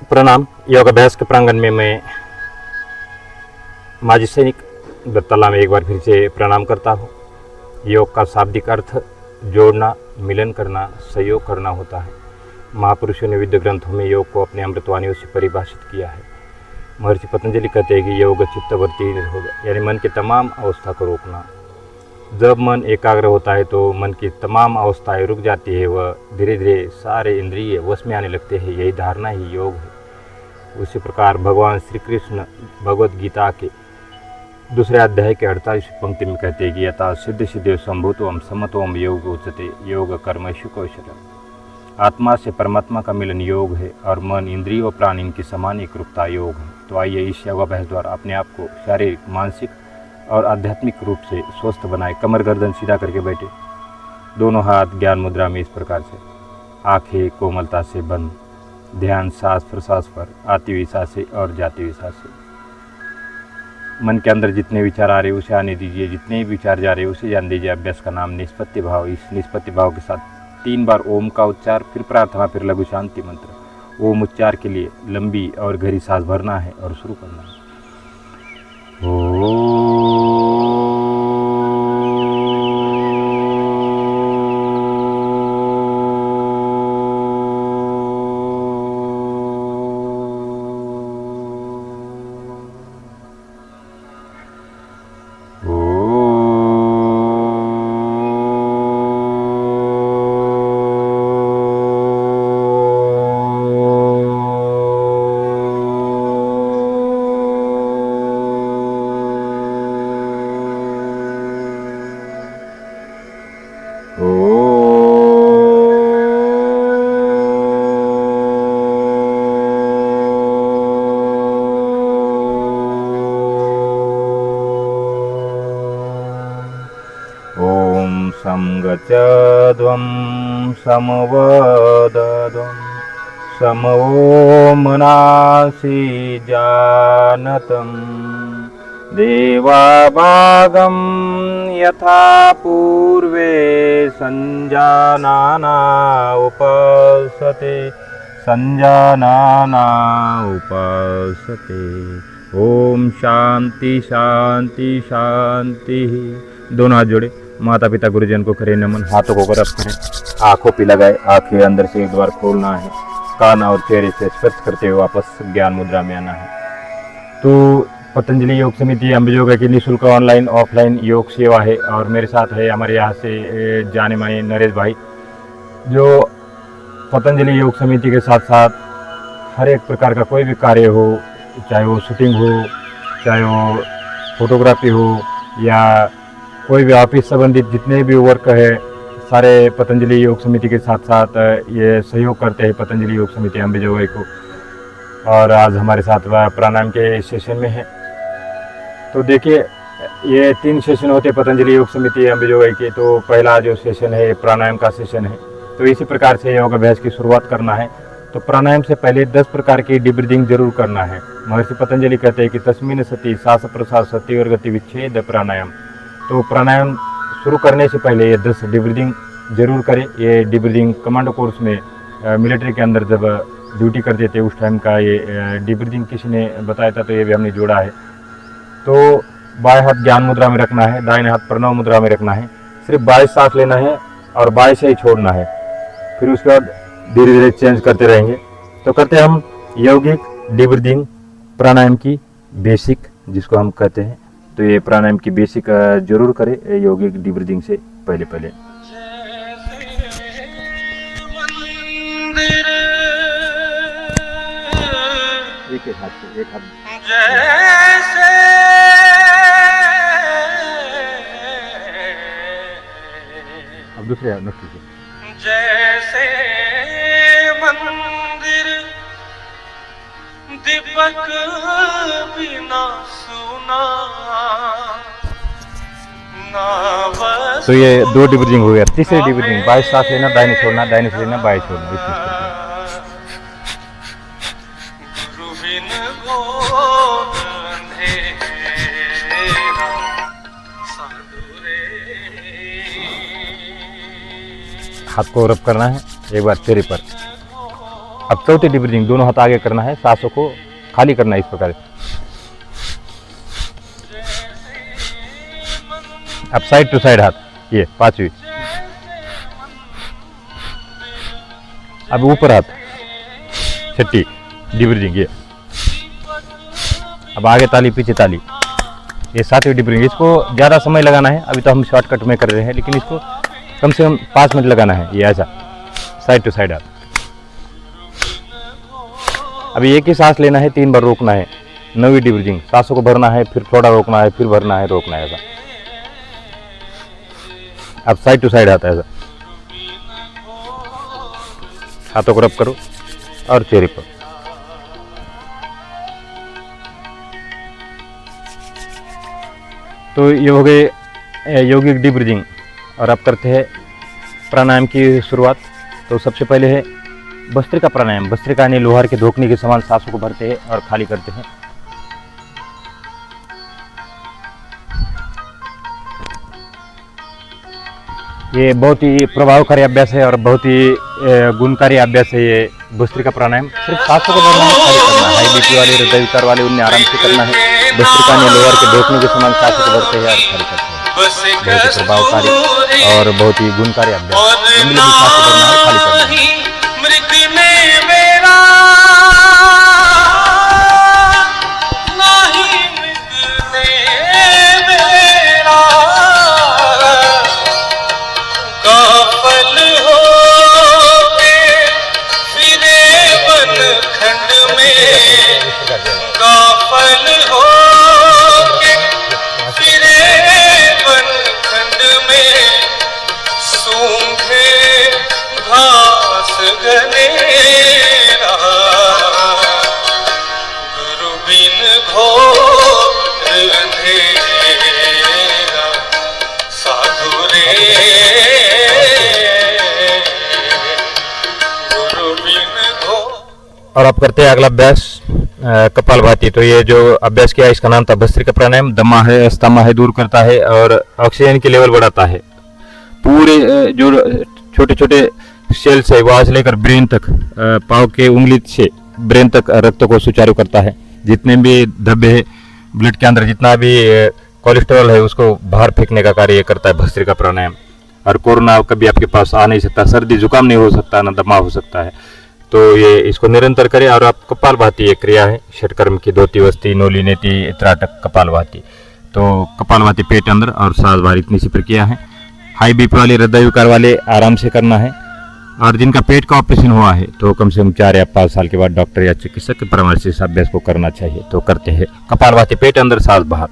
प्रणाम। योगाभ्यास के प्रांगण में मैं माजी सैनिक दत्ताला में एक बार फिर से प्रणाम करता हूँ। योग का शाब्दिक अर्थ जोड़ना, मिलन करना, सहयोग करना होता है। महापुरुषों ने विद्या ग्रंथों में योग को अपने अमृतवाणियों से परिभाषित किया है। महर्षि पतंजलि कहते हैं कि योग चित्तवृत्ति निरोध, यानी मन की तमाम अवस्था को रोकना। जब मन एकाग्र होता है तो मन की तमाम अवस्थाएं रुक जाती है, वह धीरे धीरे सारे इंद्रिय वश में आने लगते हैं। यही धारणा ही योग है। उसी प्रकार भगवान श्री कृष्ण भगवद गीता के दूसरे अध्याय के 48 पंक्ति में कहते हैं कि यथा सिद्ध सिद्धि संभूतोम समत्वम योग उच्यते योग कर्मसु कौशलम। आत्मा से परमात्मा का मिलन योग है और मन, इंद्रिय और प्राण इनकी समान एकरूपता योग है। तो आइए इस योगाभ्यास द्वारा अपने आप को शारीरिक, मानसिक और आध्यात्मिक रूप से स्वस्थ बनाए। कमर गर्दन सीधा करके बैठे, दोनों हाथ ज्ञान मुद्रा में इस प्रकार से, आंखें कोमलता से बंद, ध्यान सांस प्रश्वास पर, आती हुई सांसें और जाती हुई सांसें। मन के अंदर जितने विचार आ रहे उसे आने दीजिए, जितने विचार जा रहे उसे जान दीजिए। अभ्यास का नाम निष्पत्ति भाव। इस निष्पत्ति भाव के साथ 3 बार ओम का उच्चार, फिर प्रार्थना, फिर लघु शांति मंत्र। ओम उच्चार के लिए लंबी और गहरी सांस भरना है और शुरू करना है। संगचध्वं समवदध्वं समवो मनासि जानतं देवाभागं यथा पूर्वे संजानाना उपासते। ओम शांति शांति शांति। दोनों हाथ जोड़े, माता पिता गुरुजन को करें नमन। हाथों को गरब करें, आंखों पे लगाए, आंखें अंदर से एक बार खोलना है, कान और चेहरे से स्पर्श करते हुए वापस ज्ञान मुद्रा में आना है। तो पतंजलि योग समिति अम्ब योगा की निःशुल्क ऑनलाइन ऑफलाइन योग सेवा है और मेरे साथ है हमारे यहाँ से जाने माने नरेश भाई, जो पतंजलि योग समिति के साथ साथ हर एक प्रकार का कोई भी कार्य हो, चाहे वो शूटिंग हो, चाहे वो फोटोग्राफी हो या कोई भी ऑफिस संबंधित जितने भी वर्क है, सारे पतंजलि योग समिति के साथ साथ ये सहयोग करते हैं पतंजलि योग समिति अम्ब योगा को। और आज हमारे साथ प्राणायाम के सेशन में है। तो देखिए, ये 3 सेशन होते पतंजलि योग समिति अम्ब योगा के। तो पहला जो सेशन है प्राणायाम का सेशन है। तो इसी प्रकार से योग अभ्यास की शुरुआत करना है। तो प्राणायाम से पहले 10 प्रकार की डीप ब्रीदिंग जरूर करना है। महर्षि पतंजलि कहते हैं कि तस्मिन् सति सांस प्रश्वास सति और गति विच्छेद प्राणायाम। तो प्राणायाम शुरू करने से पहले ये 10 डीप ब्रीदिंग जरूर करें। ये डीप ब्रीदिंग कमांडो कोर्स में मिलिट्री के अंदर जब ड्यूटी करते थे उस टाइम का ये डीप ब्रीदिंग किसी ने बताया था, तो ये भी हमने जोड़ा है। तो बाएं हाथ ज्ञान मुद्रा में रखना है, दाहिने हाथ प्रणव मुद्रा में रखना है। सिर्फ बाएं सांस लेना है और बाएं से ही छोड़ना है। फिर उसके बाद धीरे धीरे चेंज करते रहेंगे। तो करते हैं हम यौगिक डीप ब्रीदिंग प्राणायाम की बेसिक, जिसको हम कहते हैं। तो ये प्राणायाम की बेसिक जरूर करें यौगिक डीप ब्रीदिंग से पहले पहले। एक हाथ से, एक हाथ जैसे अब दूसरे हाथ नक्की से। जैसे मंदिर दीपक बिना सुना। तो ये 2 डीप ब्रीदिंग हो गया। तीसरी डीप ब्रीदिंग, बाएं सांस लेना, दाहिने छोड़ना, दाहिने से लेना, बाएं छोड़ना। हाथ को रब करना है एक बार चेहरे पर। अब चौथी डीप ब्रीथिंग, दोनों हाथ आगे करना है, सांसों को खाली करना है इस प्रकार। अब साइड टू साइड हाथ, ये पांचवी। अब ऊपर हाथ, छठी डीप ब्रीथिंग ये। अब आगे ताली पीछे ताली, ये सातवीं डीप ब्रीथिंग। इसको ज़्यादा समय लगाना है, अभी तो हम शॉर्टकट में कर रहे हैं, लेकिन इसको कम से कम 5 मिनट लगाना है। ये ऐसा साइड टू साइड हाथ। अभी एक ही सांस लेना है, 3 बार रोकना है। 9वीं डीप ब्रीथिंग, सांसों को भरना है, फिर थोड़ा रोकना है, फिर भरना है, रोकना है, ऐसा। अब साइड टू साइड हाथ ऐसा, हाथों को रब करो और चेहरे पर। तो ये हो गए यौगिक डीप ब्रीथिंग। और अब करते हैं प्राणायाम की शुरुआत। तो सबसे पहले है भस्त्रिका प्राणायाम। भस्त्रिका यानी लोहार के धोखने के समान सांसों को भरते हैं और खाली करते हैं। ये बहुत ही प्रभावकारी अभ्यास है और बहुत ही गुणकारी अभ्यास है ये भस्त्रिका प्राणायाम। सिर्फ सांसों को भरना है, खाली करना है। हाई बीपी वाले, हृदय विकार वाले, उन्हें आराम से करना है। भस्त्रिका यानी लोहार के धोखने के समान सांसों को भरते हैं और खाली करते हैं। बहुत ही प्रभावकारी और बहुत ही गुणकारी अभ्यास। इंद्रिय भी सांस भरना है, खाली करना है। और अब करते हैं अगला अभ्यास कपालभाति। तो ये जो अभ्यास किया इसका नाम था भस्त्रिका प्राणायाम। दमा है, अस्थमा है दूर करता है और ऑक्सीजन की लेवल बढ़ाता है। पूरे जो छोटे छोटे सेल्स है वहां से लेकर ब्रेन तक, पाँव के उंगली से ब्रेन तक रक्त को सुचारू करता है। जितने भी धब्बे है ब्लड के अंदर, जितना भी कोलेस्ट्रॉल है उसको बाहर फेंकने का कार्य करता है भस्त्रिका प्राणायाम। और कोरोना कभी आपके पास आ नहीं सकता, सर्दी जुकाम नहीं हो सकता, ना दमा हो सकता है। तो ये इसको निरंतर करें। और आप कपालभाति एक क्रिया है षटकर्म की, धोती वस्ती नोली नेति त्राटक कपालभाति। तो कपालभाति पेट अंदर और सांस बाहर, इतनी सी प्रक्रिया है। हाई बीपी वाले, हृदय विकार वाले आराम से करना है। और जिनका पेट का ऑपरेशन हुआ है तो कम से कम 4 या 5 साल के बाद डॉक्टर या चिकित्सक के परामर्श से इस अभ्यास को करना चाहिए। तो करते हैं कपालभाति पेट अंदर सांस बाहर।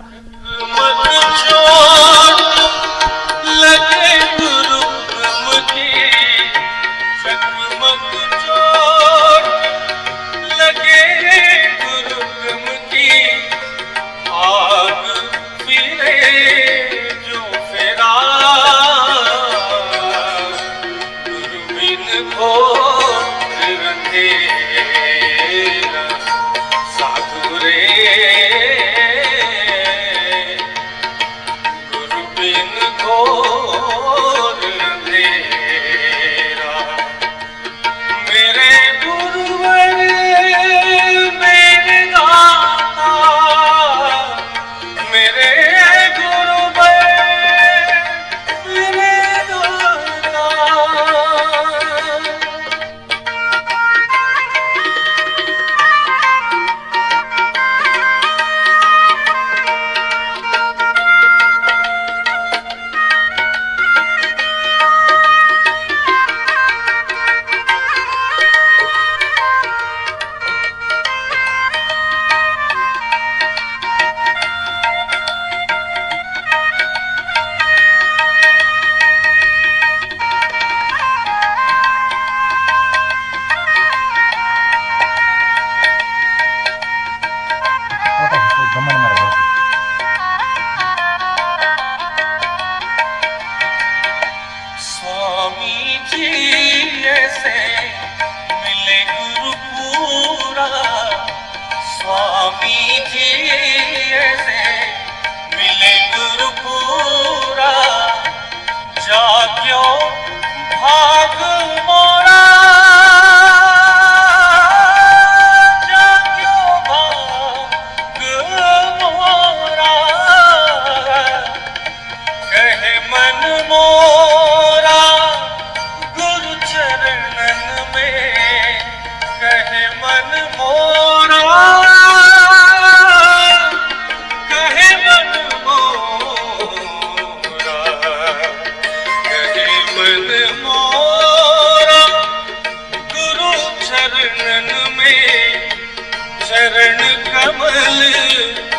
निर्मल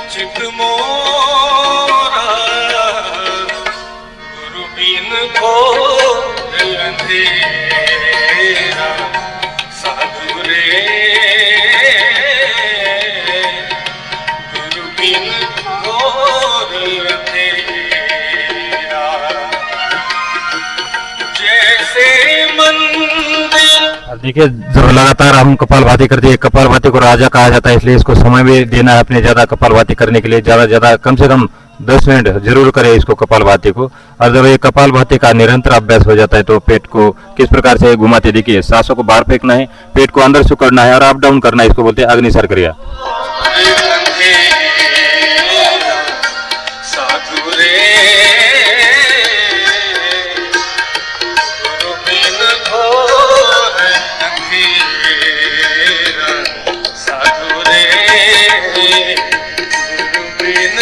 चित मोरा, गुरु बिन घोर अंधेरा, साधु रे गुरु बिन घोर अंधेरा। जैसे मंदिर, देखिए जब लगातार हम कपालभाति करते हैं, कपालभाति को राजा कहा जाता है, इसलिए इसको समय भी देना है अपने ज्यादा कपालभाति करने के लिए। ज्यादा कम से कम 10 मिनट जरूर करें इसको कपालभाति को। और जब ये कपालभाति का निरंतर अभ्यास हो जाता है तो पेट को किस प्रकार से घुमाते, देखिए सांसों को बाहर फेंकना है, पेट को अंदर से करना है और अप डाउन करना है, इसको बोलते हैं अग्निसर क्रिया। साधु रे गुरु बिन घोर अंधेरा, साधु रे गुरु बिन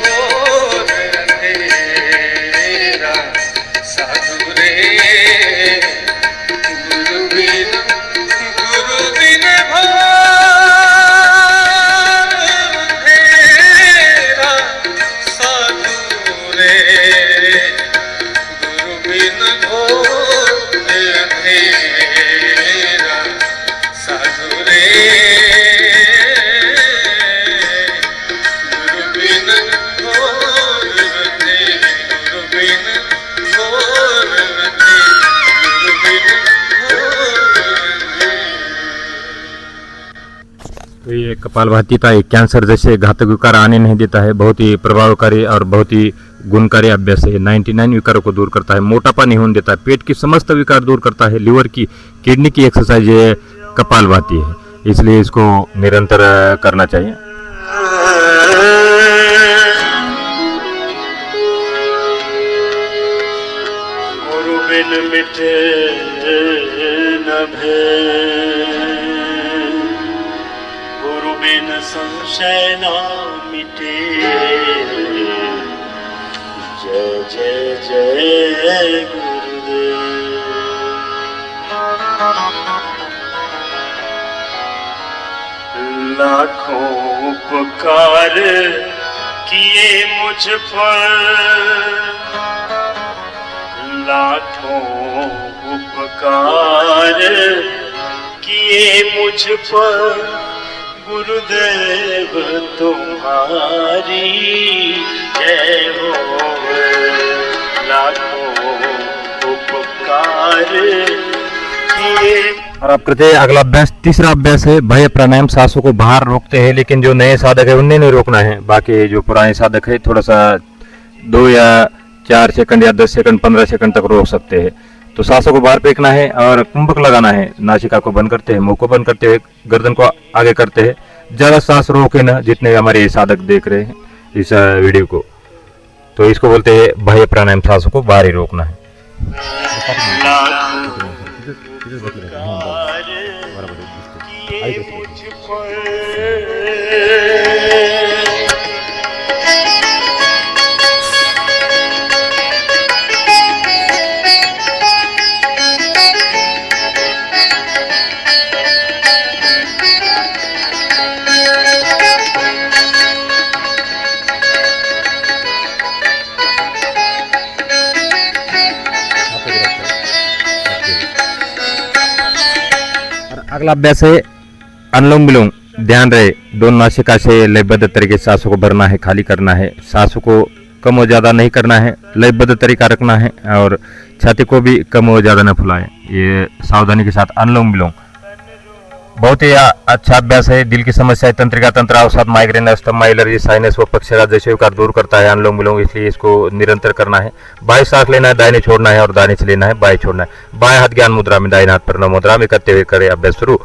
घोर अंधेरा, साधु रे गुरु बिन घोर अंधेरा, साधु रे गुरु बिन घोर अंधेरा, साधु रे गुरु बिन घोर अंधेरा, गुरु बिन घोर अंधेरा, गुरु बिन घोर अंधेरा। तो ये कपालभाति का एक कैंसर जैसे घातक विकार आने नहीं देता है, बहुत ही प्रभावकारी और बहुत ही गुणकारी अभ्यास है। 99 विकारों को दूर करता है, मोटापा नहीं होने देता है, पेट की समस्त विकार दूर करता है, लिवर की किडनी की एक्सरसाइज ये कपालभाति है, इसलिए इसको निरंतर करना चाहिए। गुरु बिन मिटे न भेद, गुरु बिन संशय न मिटे, जय जय जय गुरुदेव। लाखों उपकार किए मुझ पर, लाखों उपकार किए मुझ पर, गुरुदेव तुम्हारी जय हो। लाखों उपकार किए। और आप करते हैं अगला अभ्यास, तीसरा अभ्यास है भय प्राणायाम। सांसों को बाहर रोकते हैं, लेकिन जो नए साधक है उन्हें नहीं रोकना है, बाकी जो पुराने साधक है थोड़ा सा 2 या 4 सेकंड या 10 सेकंड 15 सेकंड तक रोक सकते हैं। तो सांसों को बाहर फेंकना है और कुंभक लगाना है, नासिका को बंद करते हैं, मुंह को बंद करते हुए गर्दन को आगे करते हैं, ज्यादा सांस रोके ना, जितने हमारे साधक देख रहे हैं इस वीडियो को। तो इसको बोलते हैं भय प्राणायाम, सांसों को बाहर ही रोकना है। अगला अभ्यास है अनुलोम विलोम। ध्यान रहे, दोनों नासिका से लयबद्ध तरीके से सांसों को भरना है, खाली करना है, सांसों को कम और ज़्यादा नहीं करना है, लयबद्ध तरीका रखना है और छाती को भी कम और ज़्यादा न फुलाएं। ये सावधानी के साथ अनुलोम विलोम बहुत ही अच्छा अभ्यास है। दिल की समस्या, तंत्रिका तंत्र अवसाद, माइग्रेन, अस्थमा, एलर्जी, साइनस व पक्षाघात जैसे विकार दूर करता है अनुलोम विलोम, इसलिए इसको निरंतर करना है। बाएं सांस लेना है, दाहिने छोड़ना है और दाहिने से लेना है, बाएं छोड़ना है। बाएं हाथ ज्ञान मुद्रा में, दाहिने हाथ प्रणव मुद्रा में करते हुए करें अभ्यास शुरू।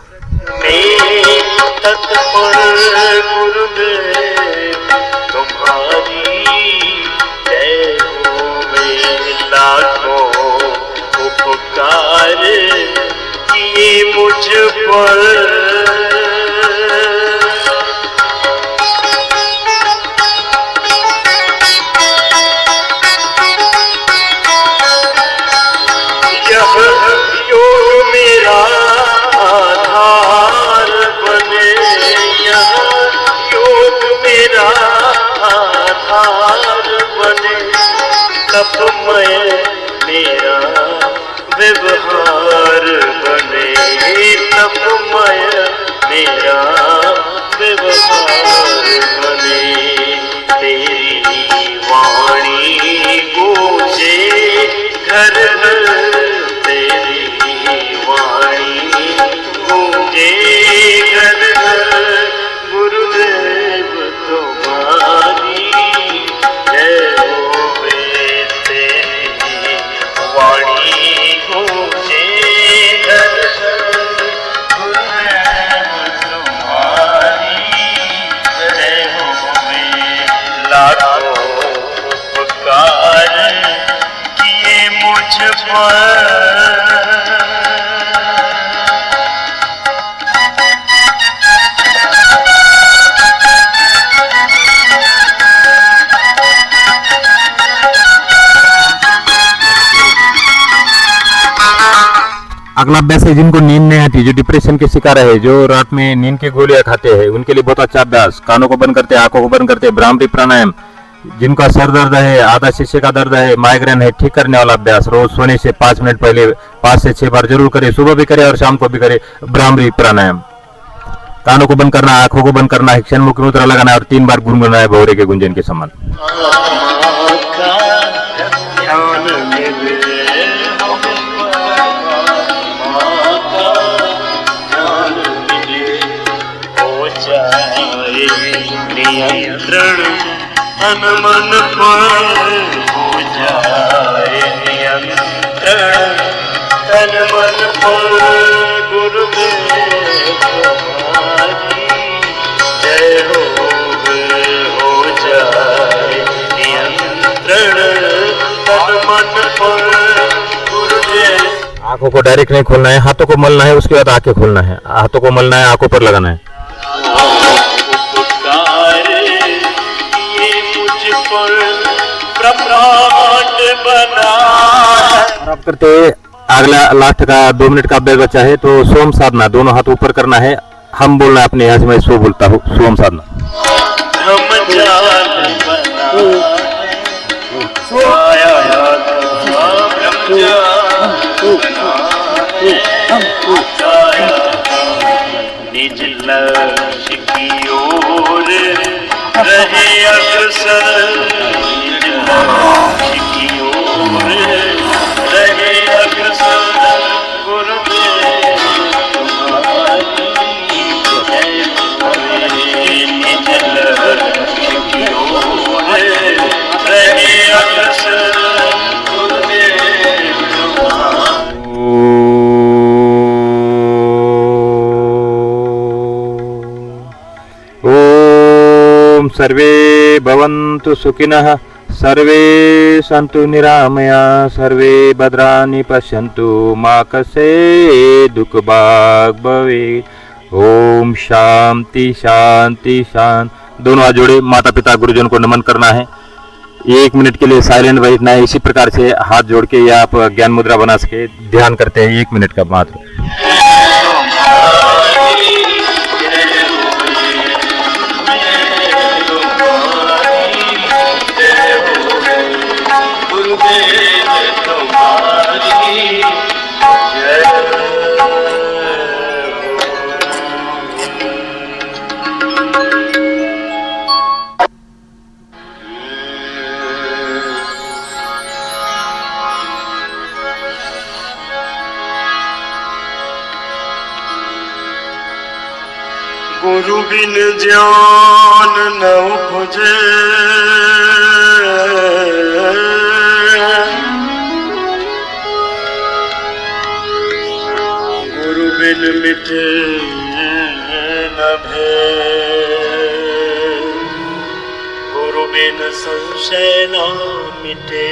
मुझ पर यह योग मेरा आधार बने, यह योग मुझ पर अगला अभ्यास है जिनको नींद नहीं आती, जो डिप्रेशन के शिकार है, जो रात में नींद की गोलियां खाते हैं, उनके लिए बहुत अच्छा अभ्यास। कानों को बंद करते, आंखों को बंद करते, भ्रामरी प्राणायाम। जिनका सर दर्द है, आधा शीशे का दर्द है, माइग्रेन है, ठीक करने वाला अभ्यास। रोज सोने से 5 मिनट पहले 5 से 6 बार जरूर करें। सुबह भी करें और शाम को भी करें भ्रामरी प्राणायाम। कानों को बंद करना, आंखों को बंद करना है, क्षणमुखी मुद्रा लगाना है और 3 बार गुनगुनाना है भौरे के गुंजन के समान। आत्मा का ध्यान मिले नियंत्रण तन मन पर हो जाए नियंत्रण तन मन पर गुरुदेव तुम्हारी जय हो जाए नियंत्रण तन मन पर गुरुदेव। आंखों को डायरेक्ट नहीं खोलना है, हाथों को मलना है, उसके बाद आंखें खोलना है। हाथों को मलना है, आंखों पर लगाना है। और आप करते अगला लास्ट का 2 मिनट का अभ्यास बचा है, तो सोम साधना। दोनों हाथ ऊपर करना है, हम बोलना है अपने यहाँ से, मैं सो बोलता हूँ सोम साधना। निज लक्ष्य की ओर रहे अग्रसर, निज लक्ष्य की ओर रहे अग्रसर गुरुदेव तुम्हारी जय हो। निज लक्ष्य की ओर रहे अग्रसर गुरुदेव तुम्हारी। सर्वे भवन्तु सुखिनः, सर्वे सन्तु निरामया, सर्वे भद्राणि पश्यन्तु, मा कश्चित् दुःखभाग् भवेत्। ओम शांति शांति शांति। दोनों हाथ जोड़े, माता पिता गुरुजन को नमन करना है। 1 मिनट के लिए साइलेंट बैठना है। इसी प्रकार से हाथ जोड़ के या आप ज्ञान मुद्रा बना सके ध्यान करते हैं 1 मिनट का मात्र। गुरु बिन ज्ञान न उपजे, गुरु बिन मिटे न भेद, गुरु बिन संशय न मिटे।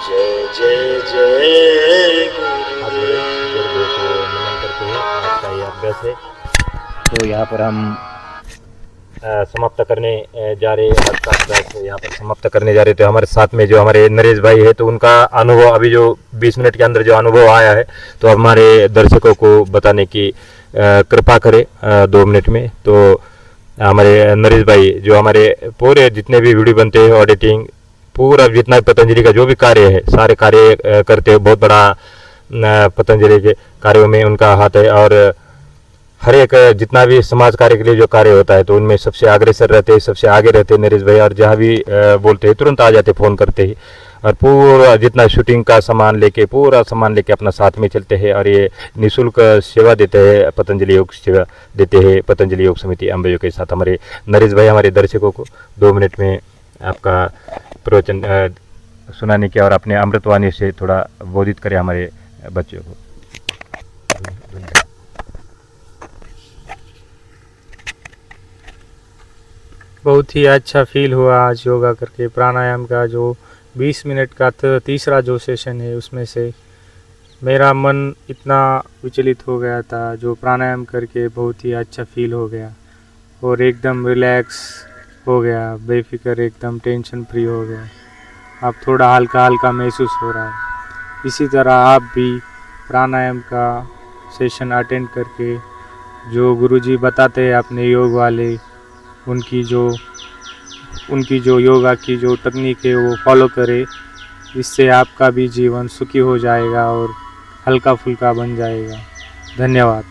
जय जय जय गुरुदेव। अभ्यास है तो यहाँ पर हम समाप्त करने जा रहे हैं। आज का अभ्यास यहाँ पर समाप्त करने जा रहे। तो हमारे साथ में जो हमारे नरेश भाई है, तो उनका अनुभव अभी जो 20 मिनट के अंदर जो अनुभव आया है, तो हमारे दर्शकों को बताने की कृपा करें 2 मिनट में। तो हमारे नरेश भाई जो हमारे पूरे जितने भी वीडियो बनते हैं, ऑडिटिंग पूरा जितना पतंजलि का जो भी कार्य है, सारे कार्य करते हैं। बहुत बड़ा पतंजलि के कार्यों में उनका हाथ है और हर एक जितना भी समाज कार्य के लिए जो कार्य होता है, तो उनमें सबसे अग्रसर रहते हैं, सबसे आगे रहते हैं नरेश भाई। और जहाँ भी बोलते हैं तुरंत आ जाते, फ़ोन करते ही, और पूरा जितना शूटिंग का सामान लेके, पूरा सामान लेके अपना साथ में चलते हैं। और ये निःशुल्क सेवा देते हैं, पतंजलि योग सेवा देते हैं पतंजलि योग समिति अम्बेजो के साथ। हमारे नरेश भाई हमारे दर्शकों को 2 मिनट में आपका प्रवचन सुनाने की और अपने अमृतवाणी से थोड़ा बोधित करें हमारे बच्चों को। बहुत ही अच्छा फील हुआ आज योगा करके। प्राणायाम का जो 20 मिनट का तीसरा जो सेशन है उसमें से मेरा मन इतना विचलित हो गया था, जो प्राणायाम करके बहुत ही अच्छा फील हो गया और एकदम रिलैक्स हो गया, बेफिक्र एकदम टेंशन फ्री हो गया। अब थोड़ा हल्का हल्का महसूस हो रहा है। इसी तरह आप भी प्राणायाम का सेशन अटेंड करके जो गुरुजी बताते हैं अपने योग वाले, उनकी जो योगा की जो तकनीक है वो फॉलो करें। इससे आपका भी जीवन सुखी हो जाएगा और हल्का फुल्का बन जाएगा। धन्यवाद।